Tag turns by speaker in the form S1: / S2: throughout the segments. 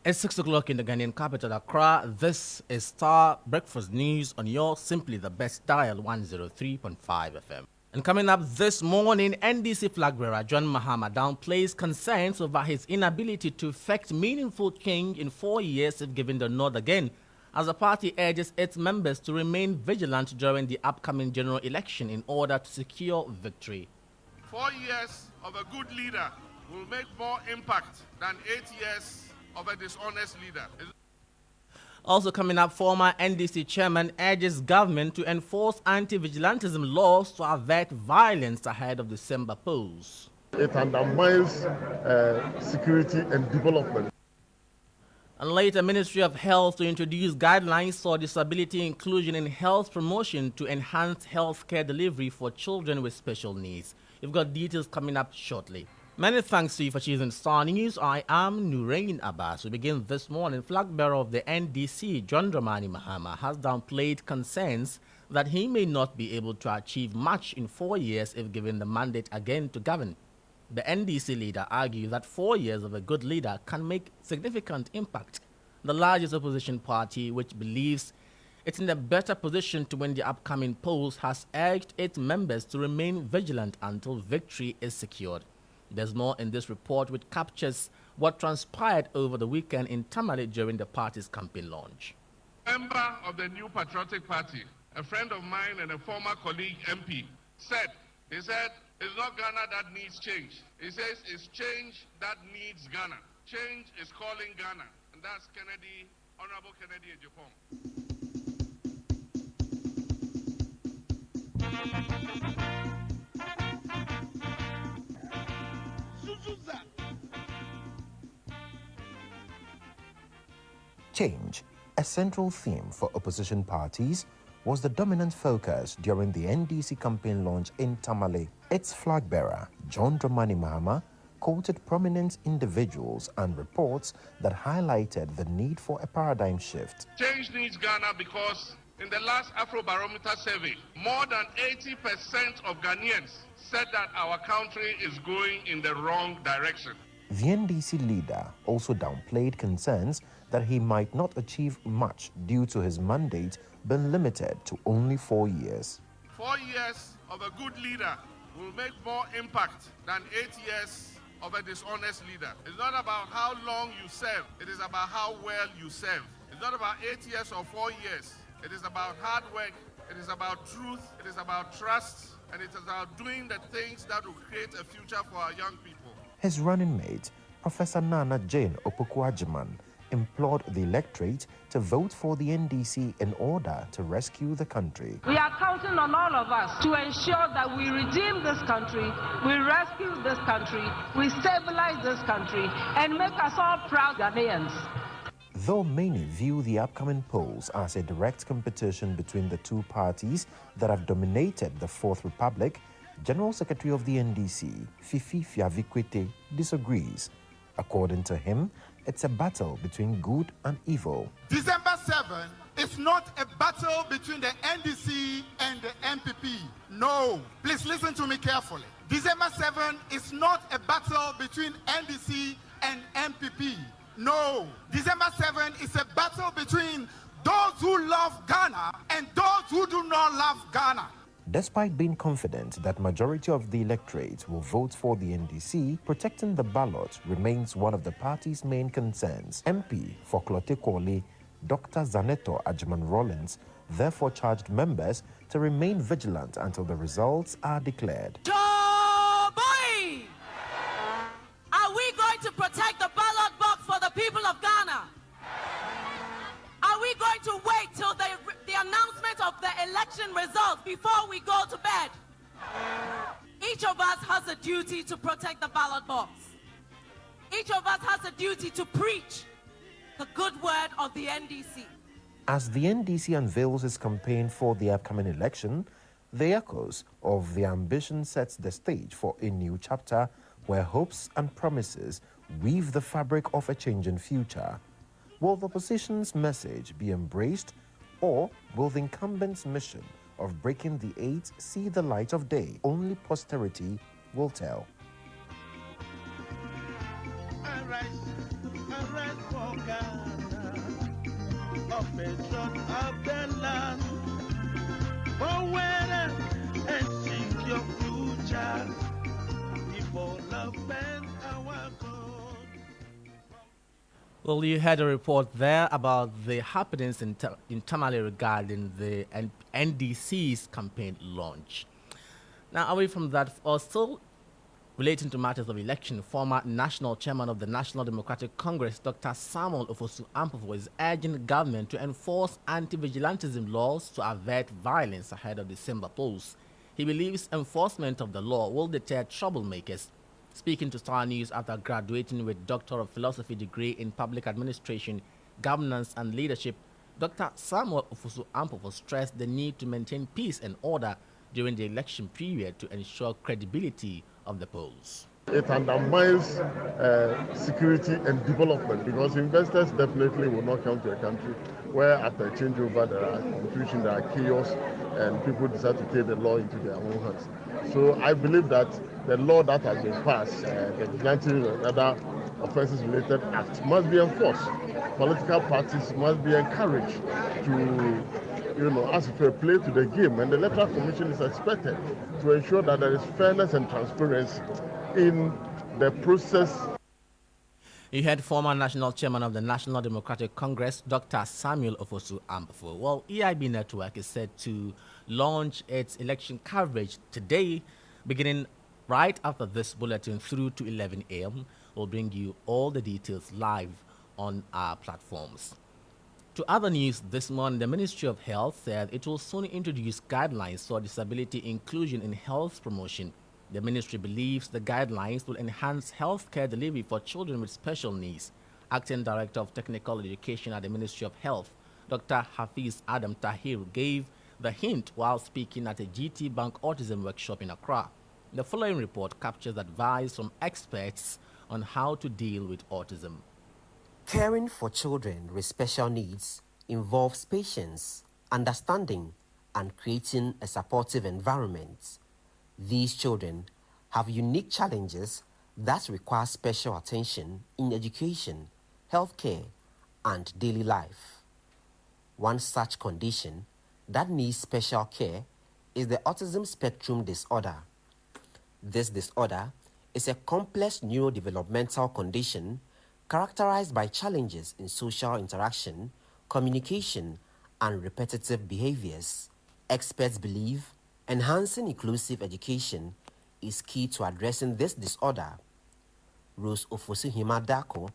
S1: It's 6 o'clock in the Ghanaian capital, Accra. This is Starr Breakfast News on your Simply the Best dial 103.5 FM. And coming up this morning, NDC flag bearer John Mahama downplays concerns over his inability to effect meaningful change in 4 years if given the nod again, as the party urges its members to remain vigilant during the upcoming general election in order to secure victory.
S2: 4 years of a good leader will make more impact than 8 years of a dishonest leader.
S1: Also coming up, former NDC chairman urges government to enforce anti-vigilantism laws to avert violence ahead of December polls.
S3: It undermines security and development.
S1: And later, Ministry of Health to introduce guidelines for disability inclusion in health promotion to enhance healthcare delivery for children with special needs. We've got details coming up shortly. Many thanks to you for choosing Starr News. I am Nurein Abass. We begin this morning. Flag bearer of the NDC, John Dramani Mahama, has downplayed concerns that he may not be able to achieve much in 4 years if given the mandate again to govern. The NDC leader argued that 4 years of a good leader can make significant impact. The largest opposition party, which believes it's in a better position to win the upcoming polls, has urged its members to remain vigilant until victory is secured. There's more in this report, which captures what transpired over the weekend in Tamale during the party's campaign launch.
S2: Member of the New Patriotic Party, a friend of mine and a former colleague MP, said, it's not Ghana that needs change. He says it's change that needs Ghana. Change is calling Ghana. And that's Kennedy, Honorable Kennedy Ejapong.
S4: Change, a central theme for opposition parties, was the dominant focus during the NDC campaign launch in Tamale. Its flag bearer, John Dramani Mahama, quoted prominent individuals and reports that highlighted the need for a paradigm shift.
S2: Change needs Ghana because in the last Afrobarometer survey, more than 80% of Ghanaians said that our country is going in the wrong direction.
S4: The NDC leader also downplayed concerns that he might not achieve much due to his mandate being limited to only 4 years.
S2: 4 years of a good leader will make more impact than 8 years of a dishonest leader. It's not about how long you serve, it is about how well you serve. It's not about 8 years or 4 years. It is about hard work, it is about truth, it is about trust, and it is about doing the things that will create a future for our young people.
S4: His running mate, Professor Nana Jane Opoku-Agyeman, implored the electorate to vote for the NDC in order to rescue the country.
S5: We are counting on all of us to ensure that we redeem this country, we rescue this country, we stabilize this country, and make us all proud Ghanaians.
S4: Though many view the upcoming polls as a direct competition between the two parties that have dominated the Fourth Republic, General Secretary of the NDC, Fifi Fiavikwete, disagrees. According to him, it's a battle between good and evil.
S6: December 7 is not a battle between the NDC and the MPP. No, please listen to me carefully. December 7 is not a battle between NDC and MPP. No, December 7 is a battle between those who love Ghana and those who do not love Ghana.
S4: Despite being confident that majority of the electorate will vote for the NDC, protecting the ballot remains one of the party's main concerns. MP for Klote Kwole, Dr. Zaneto Agyeman-Rawlings, therefore charged members to remain vigilant until the results are declared.
S7: Joe boy! Are we going to protect the ballot box for the people of Ghana? Are we going to wait till the announcement of the election results before we go to bed? Each of us has a duty to protect the ballot box. Each of us has a duty to preach the good word of the NDC.
S4: As the NDC unveils its campaign for the upcoming election, the echoes of the ambition sets the stage for a new chapter where hopes and promises weave the fabric of a changing future. Will the opposition's message be embraced, or will the incumbent's mission of breaking the eight see the light of day? Only posterity will tell.
S6: Arise for
S8: Ghana, operation of the land, forward and seek your future, development our God.
S1: Well, you had a report there about the happenings in Tamale regarding the NDC's campaign launch. Now, away from that, still relating to matters of election, former national chairman of the National Democratic Congress, Dr. Samuel Ofosu Ampofo, is urging the government to enforce anti-vigilantism laws to avert violence ahead of December polls. He believes enforcement of the law will deter troublemakers. Speaking to Starr News after graduating with Doctor of Philosophy degree in Public Administration, Governance and Leadership, Dr. Samuel Ofosu Ampofo stressed the need to maintain peace and order during the election period to ensure credibility of the polls.
S3: It undermines security and development because investors definitely will not come to a country where after a changeover there are confusion, there are chaos, and people decide to take the law into their own hands. So I believe that the law that has been passed, the Vigilante and other offences-related act, must be enforced. Political parties must be encouraged to, as if they play to the game, and the Electoral Commission is expected to ensure that there is fairness and transparency in the process.
S1: You had former national chairman of the National Democratic Congress, Dr. Samuel Ofosu Ampofo. Well, EIB Network is set to launch its election coverage today, beginning right after this bulletin through to 11 a.m. We'll bring you all the details live on our platforms. To other news this morning, the Ministry of Health said it will soon introduce guidelines for disability inclusion in health promotion. The ministry believes the guidelines will enhance healthcare delivery for children with special needs. Acting Director of Technical Education at the Ministry of Health, Dr. Hafiz Adam Tahir, gave the hint while speaking at a GT Bank Autism Workshop in Accra. The following report captures advice from experts on how to deal with autism.
S9: Caring for children with special needs involves patience, understanding, and creating a supportive environment. These children have unique challenges that require special attention in education, healthcare, and daily life. One such condition that needs special care is the autism spectrum disorder. This disorder is a complex neurodevelopmental condition characterized by challenges in social interaction, communication, and repetitive behaviors. Experts believe enhancing inclusive education is key to addressing this disorder. Rose Ofosu-Himadako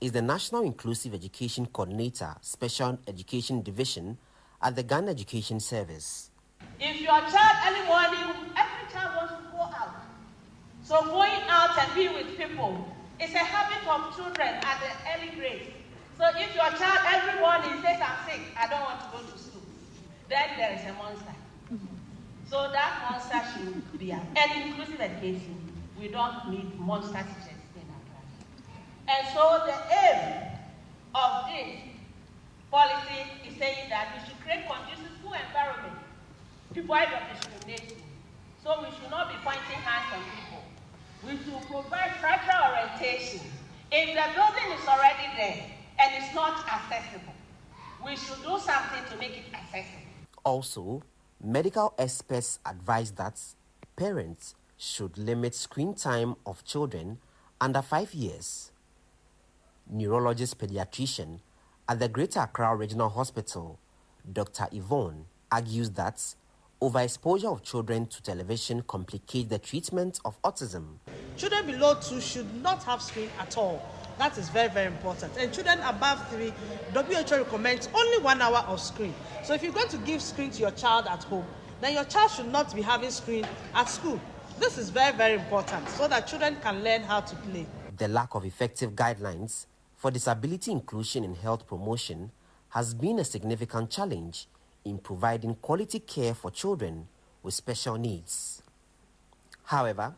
S9: is the National Inclusive Education Coordinator, Special Education Division at the Ghana Education Service.
S7: If your child early morning, every child wants to go out. So going out and be with people is a habit of children at the early grade. So if your child every morning says, I'm sick, I don't want to go to school, then there is a monster. So that monster should be an inclusive education. We don't need monster teachers in our class. And so the aim of this policy is saying that we should create conducive school environment devoid of discrimination. So we should not be pointing hands on people. We should provide structural orientation. If the building is already there and it's not accessible, we should do something to make it accessible.
S9: Also, medical experts advise that parents should limit screen time of children under 5 years. Neurologist pediatrician at the Greater Accra Regional Hospital, Dr. Yvonne, argues that overexposure of children to television complicates the treatment of autism.
S10: Children below 2 should not have screen at all. That is very, very important. And children above 3, WHO recommends only 1 hour of screen. So if you're going to give screen to your child at home, then your child should not be having screen at school. This is very, very important so that children can learn how to play.
S9: The lack of effective guidelines for disability inclusion in health promotion has been a significant challenge in providing quality care for children with special needs. However,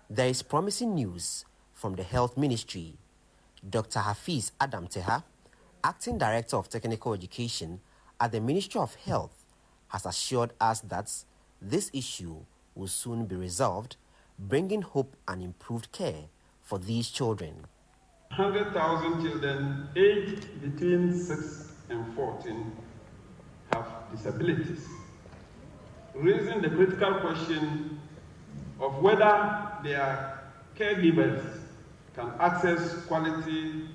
S9: there is promising news from the Health Ministry. Dr. Hafiz Adam Teha, Acting Director of Technical Education at the Ministry of Health, has assured us that this issue will soon be resolved, bringing hope and improved care for these children.
S11: 100,000 children aged between 6 and 14 have disabilities, raising the critical question of whether their caregivers can access quality,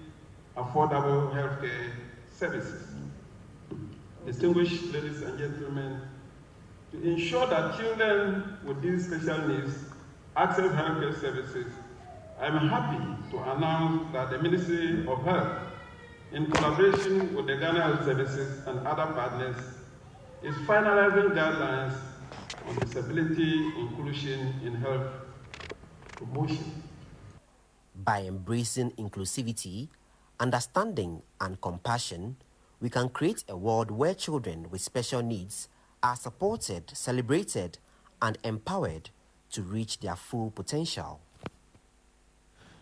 S11: affordable healthcare services. Distinguished ladies and gentlemen, to ensure that children with these special needs access healthcare services, I'm happy to announce that the Ministry of Health, in collaboration with the Ghana Health Services and other partners, is finalizing guidelines on disability inclusion in health promotion.
S9: By embracing inclusivity, understanding, and compassion, we can create a world where children with special needs are supported, celebrated, and empowered to reach their full potential.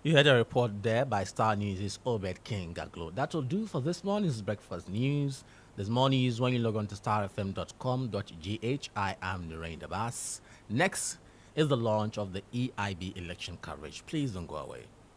S1: You heard a report there by Star News' Obed King Gaglo. That will do for this morning's breakfast news. There's more news when you log on to starfm.com.gh. I am Nurein Abass. Next is the launch of the EIB election coverage. Please don't go away.